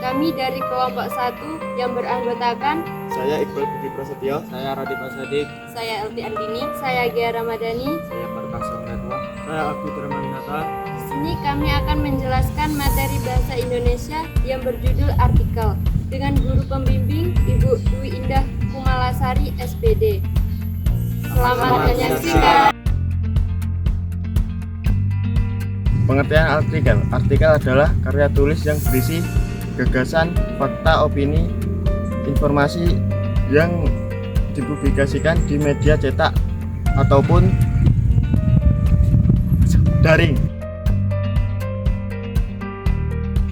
Kami dari kelompok 1 yang beranggotakan Saya Iqbal Budi Prasetyo. Saya Radit Asadik. saya Elti Andini, saya Gia Ramadhani. Saya Perkasa Redwa. Saya Abdi Darmaningata. Di sini kami akan menjelaskan materi bahasa Indonesia yang berjudul artikel dengan guru pembimbing Ibu Dwi Indah Kumalasari SPD. Selamat menyaksikan. Pengertian artikel. Artikel adalah karya tulis yang berisi gagasan, fakta, opini, informasi yang dipublikasikan di media cetak ataupun daring.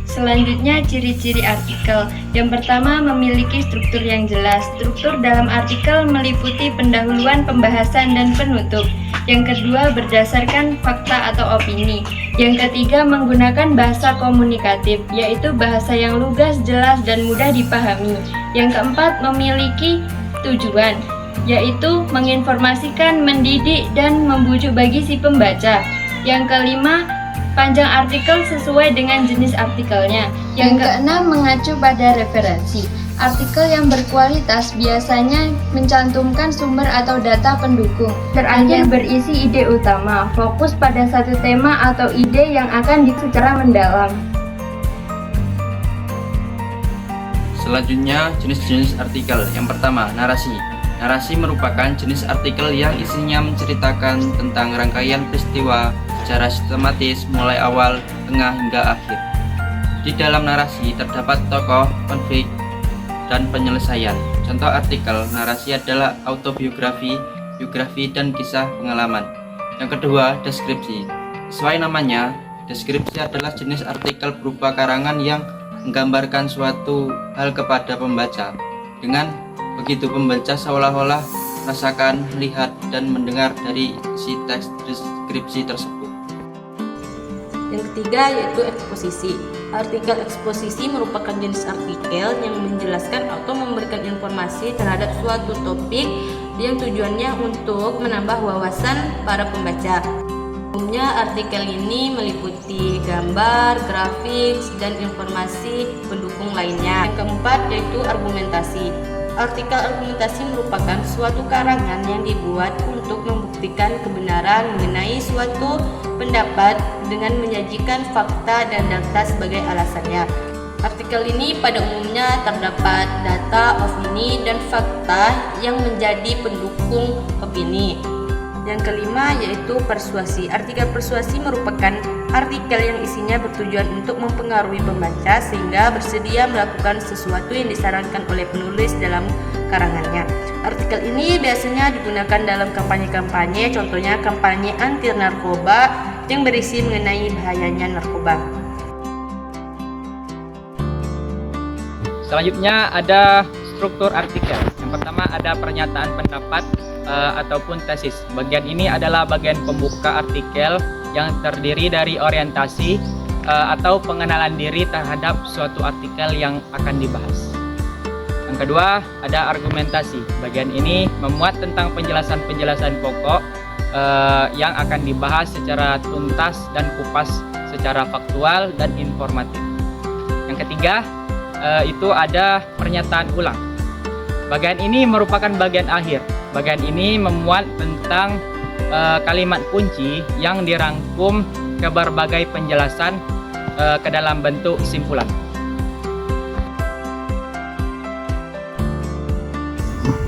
Selanjutnya, ciri-ciri artikel. Yang pertama, memiliki struktur yang jelas. Struktur dalam artikel meliputi pendahuluan, pembahasan, dan penutup. Yang kedua, berdasarkan fakta atau opini. Yang ketiga, menggunakan bahasa komunikatif, yaitu bahasa yang lugas, jelas, dan mudah dipahami. Yang keempat, memiliki tujuan, yaitu menginformasikan, mendidik, dan membujuk bagi si pembaca. Yang kelima, panjang artikel sesuai dengan jenis artikelnya. Yang keenam, mengacu pada referensi. Artikel yang berkualitas biasanya mencantumkan sumber atau data pendukung. Terakhir, berisi ide utama, fokus pada satu tema atau ide yang akan secara mendalam. Selanjutnya, jenis-jenis artikel. Yang pertama, narasi. Narasi merupakan jenis artikel yang isinya menceritakan tentang rangkaian peristiwa secara sistematis mulai awal, tengah, hingga akhir. Di dalam narasi terdapat tokoh, konflik, dan penyelesaian. Contoh artikel narasi adalah autobiografi, biografi, dan kisah pengalaman. Yang kedua, deskripsi. Sesuai namanya, deskripsi adalah jenis artikel berupa karangan yang menggambarkan suatu hal kepada pembaca. Dengan begitu pembaca seolah-olah merasakan, melihat, dan mendengar dari isi teks deskripsi tersebut. Yang ketiga yaitu eksposisi. Artikel eksposisi merupakan jenis artikel yang menjelaskan atau memberikan informasi terhadap suatu topik yang tujuannya untuk menambah wawasan para pembaca. Umumnya artikel ini meliputi gambar, grafik, dan informasi pendukung lainnya. Yang keempat yaitu argumentasi. Artikel argumentasi merupakan suatu karangan yang dibuat untuk membuktikan kebenaran mengenai suatu pendapat dengan menyajikan fakta dan data sebagai alasannya. Artikel ini pada umumnya terdapat data, opini, dan fakta yang menjadi pendukung opini. Yang kelima yaitu persuasi. Artikel persuasi merupakan artikel yang isinya bertujuan untuk mempengaruhi pembaca sehingga bersedia melakukan sesuatu yang disarankan oleh penulis dalam karangannya. Artikel ini biasanya digunakan dalam kampanye-kampanye, contohnya kampanye anti narkoba yang berisi mengenai bahayanya narkoba. Selanjutnya ada struktur artikel. Yang pertama ada pernyataan pendapat ataupun tesis. Bagian ini adalah bagian pembuka artikel yang terdiri dari orientasi atau pengenalan diri terhadap suatu artikel yang akan dibahas. Yang kedua ada argumentasi. Bagian ini memuat tentang penjelasan-penjelasan pokok yang akan dibahas secara tuntas dan kupas secara faktual dan informatif. Yang ketiga itu ada pernyataan ulang. Bagian ini merupakan bagian akhir. Bagian ini memuat tentang kalimat kunci yang dirangkum ke berbagai penjelasan ke dalam bentuk simpulan.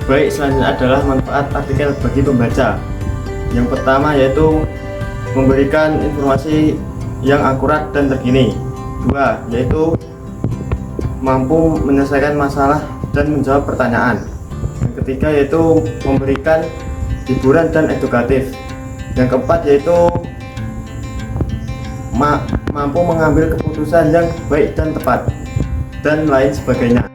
Baik, selanjutnya adalah manfaat artikel bagi pembaca. Yang pertama yaitu memberikan informasi yang akurat dan terkini. Dua, yaitu mampu menyelesaikan masalah dan menjawab pertanyaan. Yang ketiga yaitu memberikan hiburan dan edukatif. Yang keempat yaitu mampu mengambil keputusan yang baik dan tepat, dan lain sebagainya.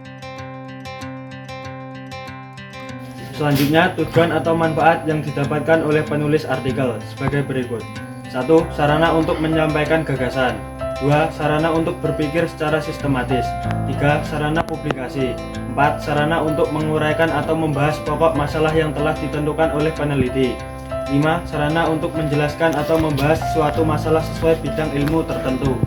Selanjutnya, tujuan atau manfaat yang didapatkan oleh penulis artikel sebagai berikut. 1. Sarana untuk menyampaikan gagasan. 2. Sarana untuk berpikir secara sistematis. 3. Sarana publikasi. 4. Sarana untuk menguraikan atau membahas pokok masalah yang telah ditentukan oleh peneliti. 5. Sarana untuk menjelaskan atau membahas suatu masalah sesuai bidang ilmu tertentu.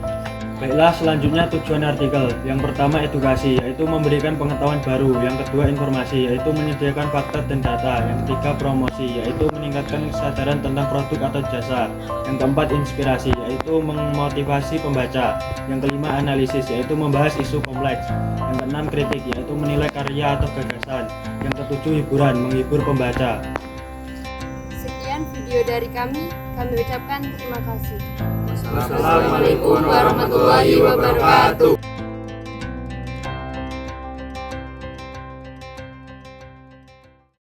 Baiklah, selanjutnya tujuan artikel. Yang pertama edukasi, yaitu memberikan pengetahuan baru. Yang kedua informasi, yaitu menyediakan fakta dan data. Yang ketiga promosi, yaitu meningkatkan kesadaran tentang produk atau jasa. Yang keempat inspirasi, yaitu memotivasi pembaca. Yang kelima analisis, yaitu membahas isu kompleks. Yang keenam kritik, yaitu menilai karya atau gagasan. Yang ketujuh hiburan, menghibur pembaca. Sekian video dari kami ucapkan terima kasih. Assalamualaikum warahmatullahi wabarakatuh.